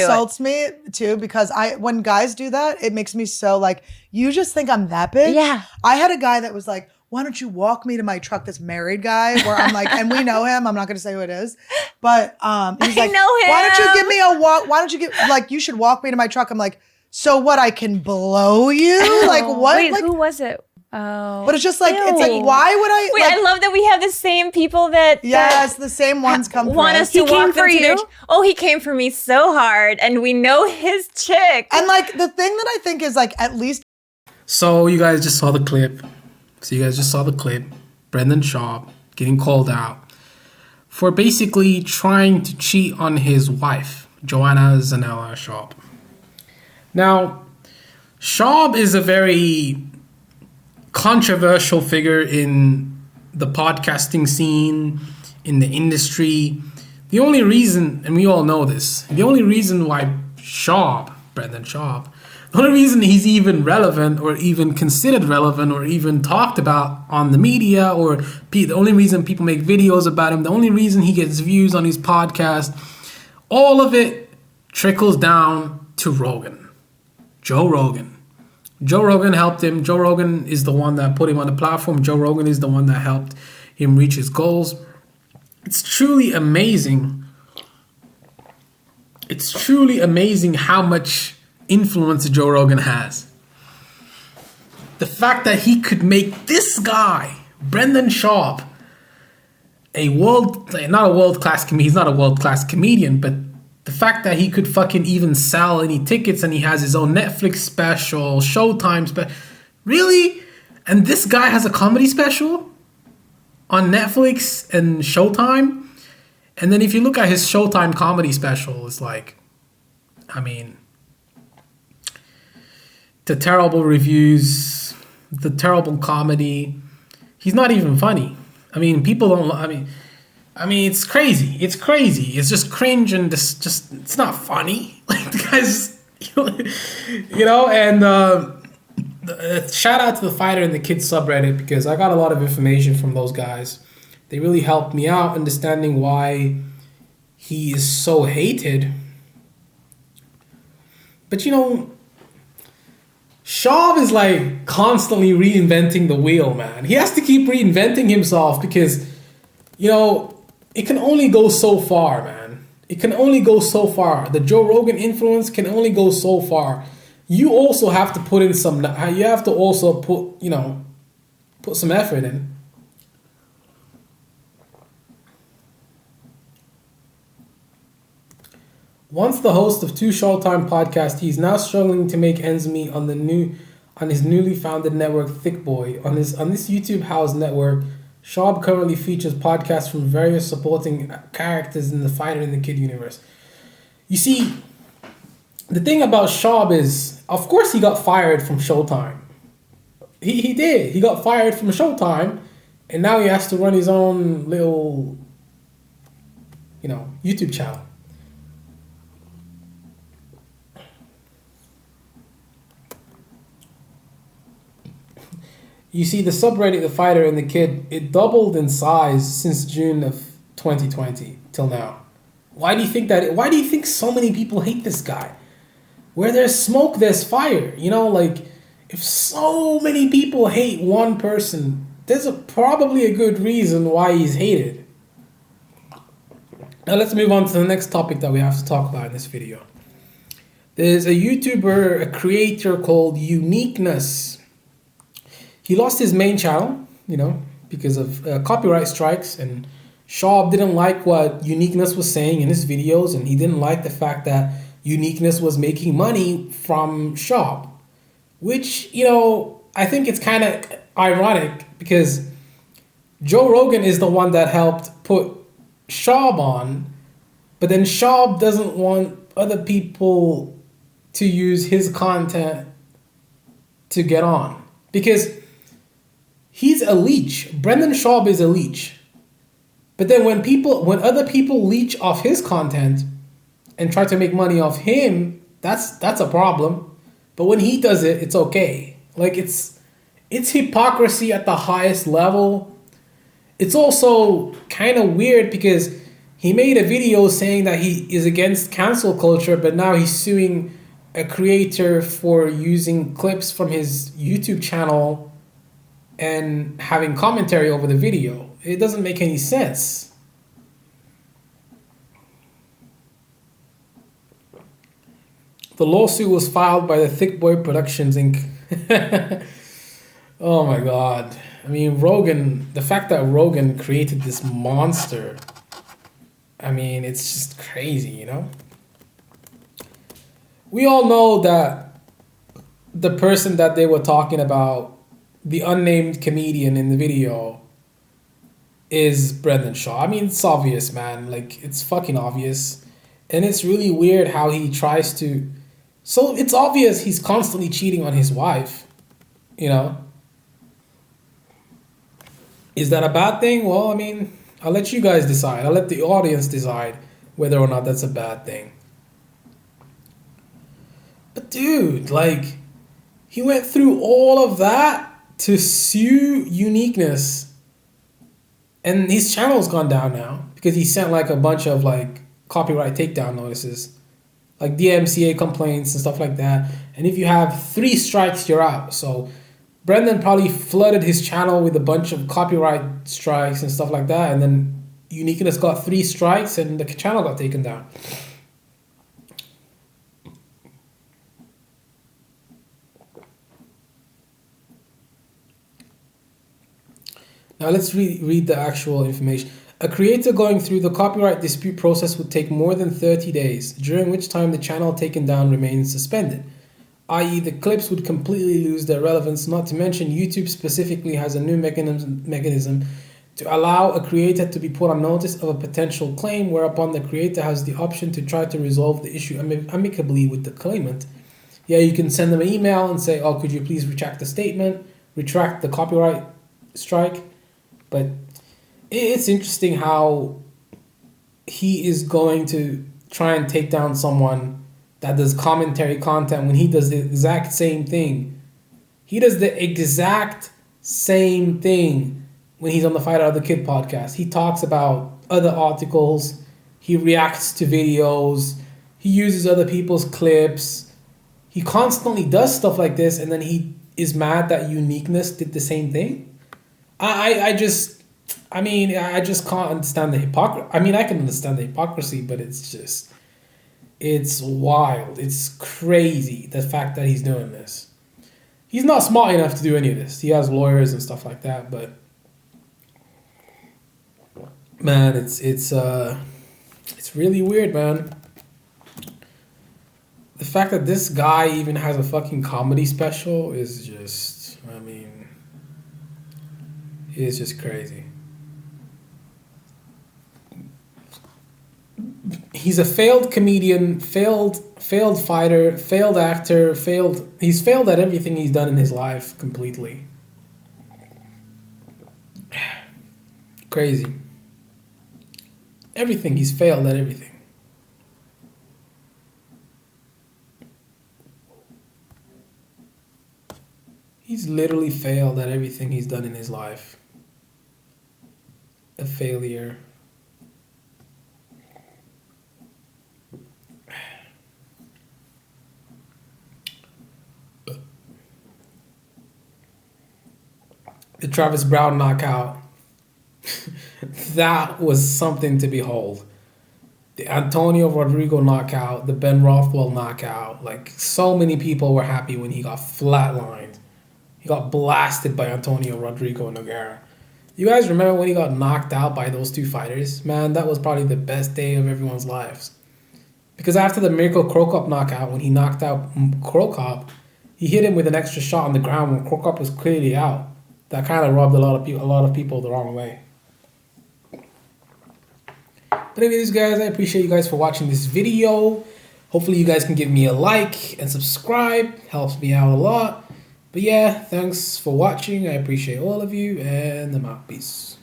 insults me too, because when guys do that, it makes me so like, you just think I'm that bitch. Yeah. I had a guy that was like, why don't you walk me to my truck, this married guy, where I'm like, and we know him, I'm not gonna say who it is, but he's like, why don't you give me a walk, you should walk me to my truck. I'm like, so what, I can blow you? Like what? Wait, like, who was it? Oh. But it's just like, it's like, why would I? Wait, I love that we have the same people that the same ones come want us to walk for you. Oh, he came for me so hard, and we know his chick. And like the thing that I think is like, at least. So you guys just saw the clip. Brendan Schaub getting called out for basically trying to cheat on his wife, Joanna Zanella Schaub. Now, Schaub is a very controversial figure in the podcasting scene, in the industry. The only reason, and we all know this, the only reason why Brendan Schaub, the only reason he's even relevant or even considered relevant or even talked about on the media, or the only reason people make videos about him, the only reason he gets views on his podcast, all of it trickles down to Joe Rogan. Joe Rogan helped him. Joe Rogan is the one that put him on the platform. Joe Rogan is the one that helped him reach his goals. It's truly amazing. It's truly amazing how much influence Joe Rogan has. The fact that he could make this guy, Brendan Schaub, he's not a world-class comedian, but the fact that he could fucking even sell any tickets, and he has his own Netflix special, Showtime special. Really? And this guy has a comedy special on Netflix and Showtime? And then if you look at his Showtime comedy special, it's like, I mean, the terrible reviews, the terrible comedy. He's not even funny. I mean, people don't, I mean, it's crazy. It's crazy. It's just cringe, and it's not funny. Like, the guys, and shout out to the Fighter and the Kid subreddit, because I got a lot of information from those guys. They really helped me out understanding why he is so hated. But, Schaub is like constantly reinventing the wheel, man. He has to keep reinventing himself because, it can only go so far, man. It can only go so far. The Joe Rogan influence can only go so far. You also have to put in you have to also put some effort in. Once the host of 2 Showtime podcasts, he's now struggling to make ends meet on his newly founded network, Thick Boy. On this YouTube house network, Schaub currently features podcasts from various supporting characters in the Fighter and the Kid universe. You see, the thing about Schaub is, of course he got fired from Showtime. He did. He got fired from Showtime, and now he has to run his own little, YouTube channel. You see, the subreddit, The Fighter and the Kid, it doubled in size since June of 2020 till now. Why do you think so many people hate this guy? Where there's smoke, there's fire. If so many people hate one person, there's probably a good reason why he's hated. Now let's move on to the next topic that we have to talk about in this video. There's a YouTuber, a creator called Uniqueness. He lost his main channel, because of copyright strikes, and Schaub didn't like what Uniqueness was saying in his videos, and he didn't like the fact that Uniqueness was making money from Schaub, which, I think it's kind of ironic because Joe Rogan is the one that helped put Schaub on, but then Schaub doesn't want other people to use his content to get on, because he's a leech. Brendan Schaub is a leech. But then when other people leech off his content and try to make money off him, that's a problem. But when he does it, it's okay. Like, it's hypocrisy at the highest level. It's also kind of weird because He made a video saying that he is against cancel culture, but now he's suing a creator for using clips from his YouTube channel and having commentary over the video. It doesn't make any sense. The lawsuit was filed by the Thick Boy Productions Inc. Oh my God. I mean, Rogan, the fact that Rogan created this monster, I mean, it's just crazy, you know? We all know that the person that they were talking about, the unnamed comedian in the video, is Brendan Shaw. I mean, it's obvious, man. Like, it's fucking obvious. And it's really weird how he tries to... So it's obvious he's constantly cheating on his wife, you know? Is that a bad thing? Well, I mean, I'll let you guys decide. I'll let the audience decide whether or not that's a bad thing. But dude, like, he went through all of that to sue Uniqueness. And his channel's gone down now because he sent like a bunch of like copyright takedown notices, like DMCA complaints and stuff like that. And if you have 3 strikes, you're out. So Brendan probably flooded his channel with a bunch of copyright strikes and stuff like that. And then Uniqueness got 3 strikes and the channel got taken down. Now let's read the actual information. A creator going through the copyright dispute process would take more than 30 days, during which time the channel taken down remains suspended, i.e. the clips would completely lose their relevance, not to mention YouTube specifically has a new mechanism to allow a creator to be put on notice of a potential claim, whereupon the creator has the option to try to resolve the issue amicably with the claimant. Yeah, you can send them an email and say, oh, could you please retract the statement, retract the copyright strike. But it's interesting how he is going to try and take down someone that does commentary content when he does the exact same thing. He does the exact same thing when he's on the Fight Out of the Kid podcast. He talks about other articles. He reacts to videos. He uses other people's clips. He constantly does stuff like this, and then he is mad that Uniqueness did the same thing. I just can't understand the hypocrisy. I mean, I can understand the hypocrisy, but it's wild. It's crazy, the fact that he's doing this. He's not smart enough to do any of this. He has lawyers and stuff like that, but man, it's really weird, man. The fact that this guy even has a fucking comedy special is just, I mean, it's just crazy. He's a failed comedian, failed fighter, failed actor, he's failed at everything he's done in his life completely. Crazy. Everything, he's failed at everything. He's literally failed at everything he's done in his life. A failure. The Travis Brown knockout. That was something to behold. The Antonio Rodrigo knockout, the Ben Rothwell knockout. Like, so many people were happy when he got flatlined. He got blasted by Antonio Rodrigo Nogueira. You guys remember when he got knocked out by those 2 fighters? Man, that was probably the best day of everyone's lives. Because after the Mirko Cro Cop knockout, when he knocked out Cro Cop, he hit him with an extra shot on the ground when Cro Cop was clearly out. That kind of rubbed a lot of people the wrong way. But anyways, guys, I appreciate you guys for watching this video. Hopefully you guys can give me a like and subscribe. Helps me out a lot. But yeah, thanks for watching. I appreciate all of you, and I'm out. Peace.